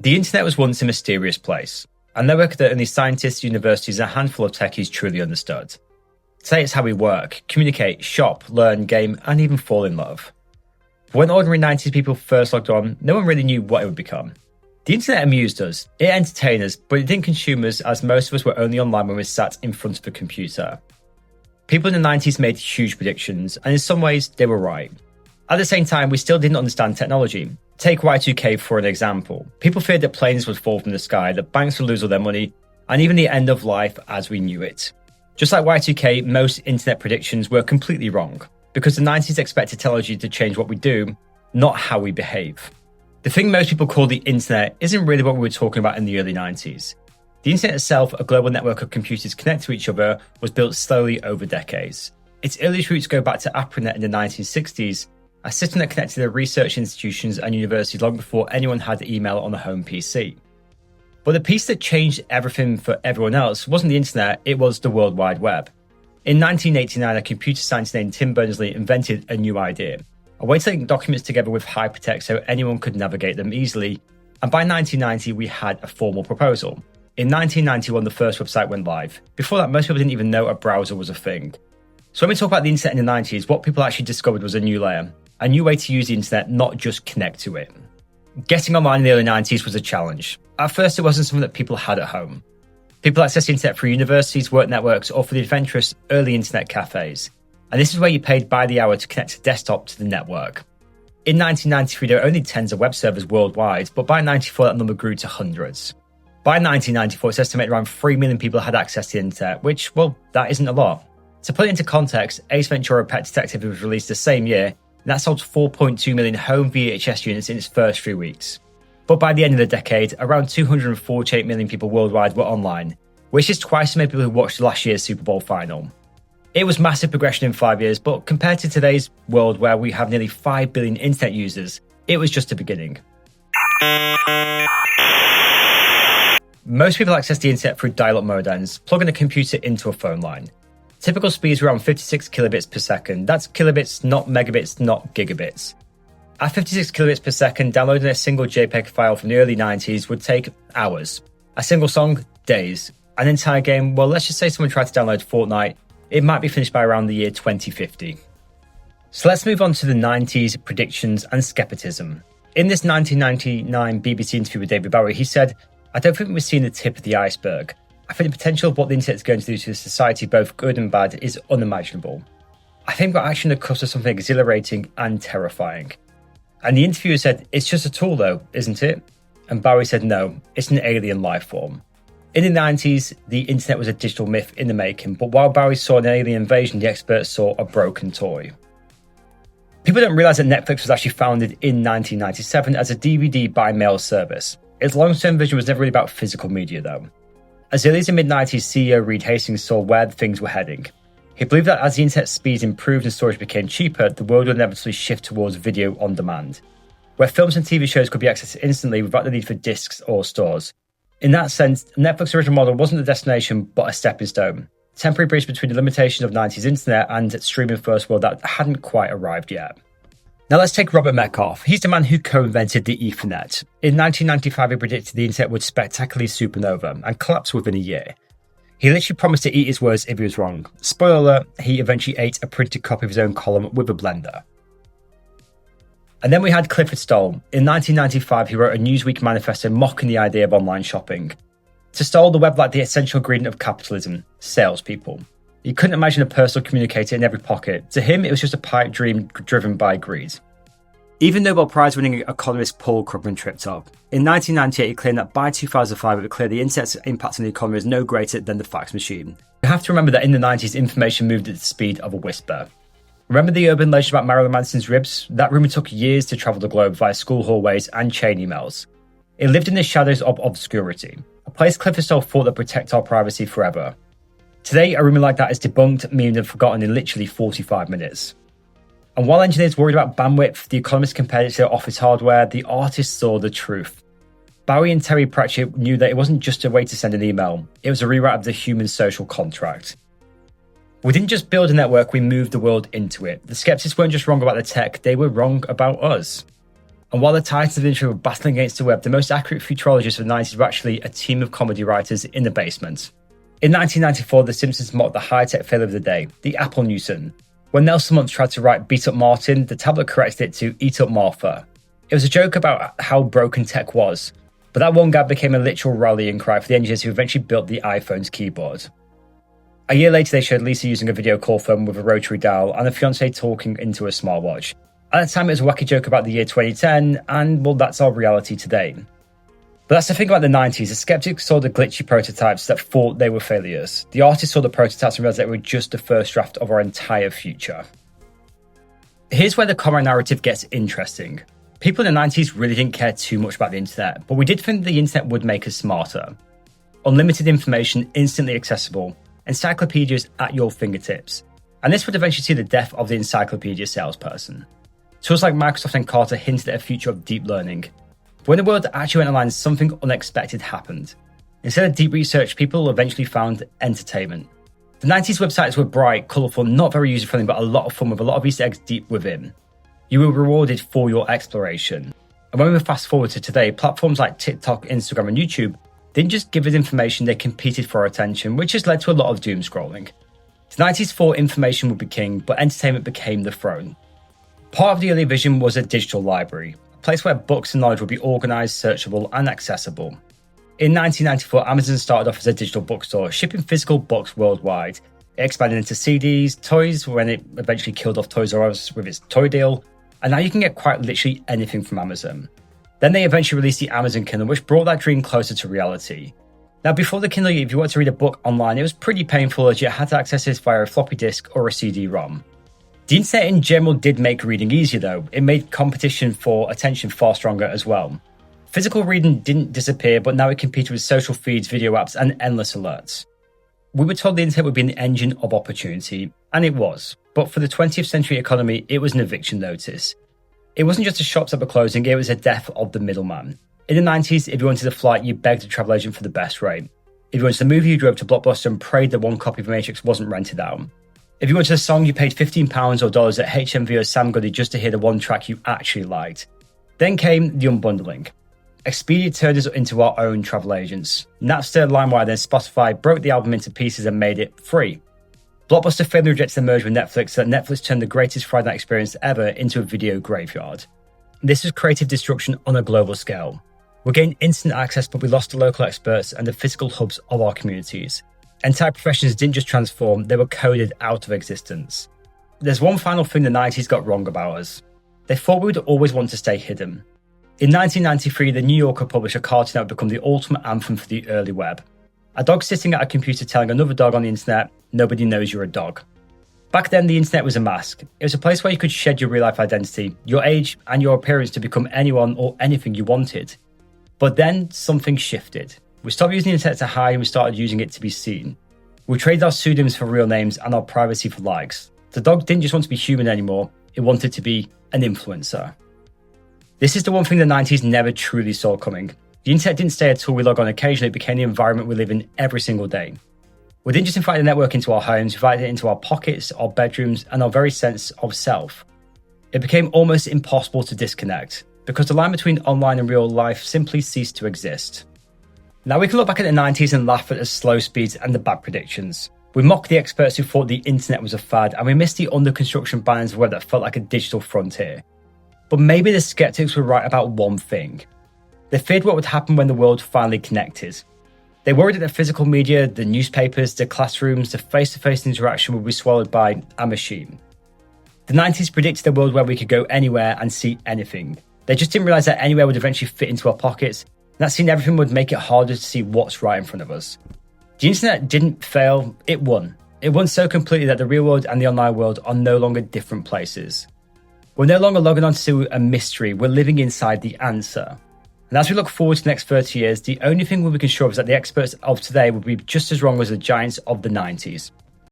The internet was once a mysterious place, a network that only scientists, universities, and a handful of techies truly understood. Today it's how we work, communicate, shop, learn, game, and even fall in love. But when ordinary 90s people first logged on, no one really knew what it would become. The internet amused us, it entertained us, but it didn't consume us, as most of us were only online when we sat in front of a computer. People in the 90s made huge predictions, and in some ways they were right. At the same time, we still didn't understand technology. Take Y2K for an example. People feared that planes would fall from the sky, that banks would lose all their money, and even the end of life as we knew it. Just like Y2K, most internet predictions were completely wrong, because the 90s expected technology to change what we do, not how we behave. The thing most people call the internet isn't really what we were talking about in the early 90s. The internet itself, a global network of computers connected to each other, was built slowly over decades. Its earliest roots go back to ARPANET in the 1960s, a system that connected to research institutions and universities long before anyone had email on a home PC. But the piece that changed everything for everyone else wasn't the internet, it was the World Wide Web. In 1989, a computer scientist named Tim Berners-Lee invented a new idea, a way to link documents together with hypertext so anyone could navigate them easily, and by 1990 we had a formal proposal. In 1991, the first website went live. Before that, most people didn't even know a browser was a thing. So when we talk about the internet in the 90s, what people actually discovered was a new layer, a new way to use the internet, not just connect to it. Getting online in the early 90s was a challenge. At first, it wasn't something that people had at home. People accessed the internet through universities, work networks, or for the adventurous, early internet cafes. And this is where you paid by the hour to connect a desktop to the network. In 1993, there were only tens of web servers worldwide, but by 1994, that number grew to hundreds. By 1994, it's estimated around 3 million people had access to the internet, which, well, that isn't a lot. To put it into context, Ace Ventura: Pet Detective was released the same year, and that sold 4.2 million home VHS units in its first 3 weeks. But by the end of the decade, around 248 million people worldwide were online, which is twice as many people who watched last year's Super Bowl final. It was massive progression in 5 years, but compared to today's world where we have nearly 5 billion internet users, it was just the beginning. Most people access the internet through dial-up modems, plugging a computer into a phone line. Typical speeds are around 56 kilobits per second. That's kilobits, not megabits, not gigabits. At 56 kilobits per second, downloading a single JPEG file from the early 90s would take hours. A single song, days. An entire game, well, let's just say someone tried to download Fortnite, it might be finished by around the year 2050. So let's move on to the 90s predictions and skepticism. In this 1999 BBC interview with David Bowie, he said, "I don't think we've seen the tip of the iceberg. I think the potential of what the internet is going to do to society, both good and bad, is unimaginable. I think we're actually on the cusp of something exhilarating and terrifying." And the interviewer said, "It's just a tool though, isn't it?" And Bowie said, "No, it's an alien life form." In the 90s, the internet was a digital myth in the making, but while Bowie saw an alien invasion, the experts saw a broken toy. People don't realise that Netflix was actually founded in 1997 as a DVD by mail service. Its long-term vision was never really about physical media though. As early as the mid-90s, CEO Reed Hastings saw where things were heading. He believed that as the internet speeds improved and storage became cheaper, the world would inevitably shift towards video on demand, where films and TV shows could be accessed instantly without the need for discs or stores. In that sense, Netflix's original model wasn't the destination, but a stepping stone. A temporary bridge between the limitations of 90s internet and streaming first world that hadn't quite arrived yet. Now let's take Robert Metcalfe. He's the man who co-invented the Ethernet. In 1995, he predicted the internet would spectacularly supernova and collapse within a year. He literally promised to eat his words if he was wrong. Spoiler alert, he eventually ate a printed copy of his own column with a blender. And then we had Clifford Stoll. In 1995, he wrote a Newsweek manifesto mocking the idea of online shopping. To Stoll, the web lacked the essential ingredient of capitalism: salespeople. You couldn't imagine a personal communicator in every pocket. To him, it was just a pipe dream driven by greed. Even Nobel Prize-winning economist Paul Krugman tripped up. In 1998, he claimed that by 2005, it would clear the internet's impact on the economy is no greater than the fax machine. You have to remember that in the 90s, information moved at the speed of a whisper. Remember the urban legend about Marilyn Manson's ribs? That rumour took years to travel the globe via school hallways and chain emails. It lived in the shadows of obscurity, a place Clifford Stoll thought would protect our privacy forever. Today, a rumour like that is debunked, memed and forgotten in literally 45 minutes. And while engineers worried about bandwidth, the economists compared it to their office hardware, the artists saw the truth. Bowie and Terry Pratchett knew that it wasn't just a way to send an email, it was a rewrite of the human social contract. We didn't just build a network, we moved the world into it. The skeptics weren't just wrong about the tech, they were wrong about us. And while the titans of the industry were battling against the web, the most accurate futurologists of the 90s were actually a team of comedy writers in the basement. In 1994, The Simpsons mocked the high-tech failure of the day, the Apple Newton. When Nelson Muntz tried to write Beat Up Martin, the tablet corrected it to Eat Up Martha. It was a joke about how broken tech was, but that one gag became a literal rallying cry for the engineers who eventually built the iPhone's keyboard. A year later, they showed Lisa using a video call phone with a rotary dial and a fiancé talking into a smartwatch. At the time, it was a wacky joke about the year 2010, and well, that's our reality today. But that's the thing about the 90s, the skeptics saw the glitchy prototypes that thought they were failures. The artists saw the prototypes and realized they were just the first draft of our entire future. Here's where the common narrative gets interesting. People in the 90s really didn't care too much about the internet, but we did think the internet would make us smarter. Unlimited information, instantly accessible, encyclopedias at your fingertips. And this would eventually see the death of the encyclopedia salesperson. Tools like Microsoft and Carter hinted at a future of deep learning. But when the world actually went online, something unexpected happened. Instead of deep research, people eventually found entertainment. The 90s websites were bright, colourful, not very user-friendly, but a lot of fun with a lot of Easter eggs deep within. You were rewarded for your exploration. And when we fast forward to today, platforms like TikTok, Instagram, and YouTube didn't just give us information, they competed for our attention, which has led to a lot of doom scrolling. The 90s thought information would be king, but entertainment became the throne. Part of the early vision was a digital library, a place where books and knowledge would be organised, searchable, and accessible. In 1994, Amazon started off as a digital bookstore, shipping physical books worldwide. It expanded into CDs, toys, when it eventually killed off Toys R Us with its toy deal, and now you can get quite literally anything from Amazon. Then they eventually released the Amazon Kindle, which brought that dream closer to reality. Now, before the Kindle, if you wanted to read a book online, it was pretty painful as you had to access it via a floppy disk or a CD-ROM. The internet in general did make reading easier though. It made competition for attention far stronger as well. Physical reading didn't disappear, but now it competed with social feeds, video apps, and endless alerts. We were told the internet would be an engine of opportunity, and it was. But for the 20th century economy, it was an eviction notice. It wasn't just the shops that were closing, it was a death of the middleman. In the 90s, if you wanted a flight, you begged a travel agent for the best rate. If you wanted a movie, you drove to Blockbuster and prayed that one copy of Matrix wasn't rented out. If you wanted a song, you paid £15 or dollars at HMV or Sam Goody just to hear the one track you actually liked. Then came the unbundling. Expedia turned us into our own travel agents. Napster, LimeWire, then Spotify broke the album into pieces and made it free. Blockbuster failed to reject the merger with Netflix, so that Netflix turned the greatest Friday night experience ever into a video graveyard. This was creative destruction on a global scale. We gained instant access, but we lost the local experts and the physical hubs of our communities. Entire professions didn't just transform, they were coded out of existence. There's one final thing the 90s got wrong about us. They thought we would always want to stay hidden. In 1993, the New Yorker published a cartoon that would become the ultimate anthem for the early web. A dog sitting at a computer telling another dog on the internet, nobody knows you're a dog. Back then, the internet was a mask. It was a place where you could shed your real-life identity, your age, and your appearance to become anyone or anything you wanted. But then, something shifted. We stopped using the internet to hide and we started using it to be seen. We traded our pseudonyms for real names and our privacy for likes. The dog didn't just want to be human anymore, it wanted to be an influencer. This is the one thing the 90s never truly saw coming. The internet didn't stay until we log on occasionally, it became the environment we live in every single day. We didn't just invite the network into our homes, we invited it into our pockets, our bedrooms, and our very sense of self. It became almost impossible to disconnect, because the line between online and real life simply ceased to exist. Now we can look back at the 90s and laugh at the slow speeds and the bad predictions. We mock the experts who thought the internet was a fad, and we miss the under-construction banners of web that felt like a digital frontier. But maybe the skeptics were right about one thing. They feared what would happen when the world finally connected. They worried that the physical media, the newspapers, the classrooms, the face-to-face interaction would be swallowed by a machine. The 90s predicted a world where we could go anywhere and see anything. They just didn't realise that anywhere would eventually fit into our pockets, and that seeing everything would make it harder to see what's right in front of us. The internet didn't fail, it won. It won so completely that the real world and the online world are no longer different places. We're no longer logging on to a mystery, we're living inside the answer. And as we look forward to the next 30 years, the only thing we can be sure of is that the experts of today will be just as wrong as the giants of the 90s.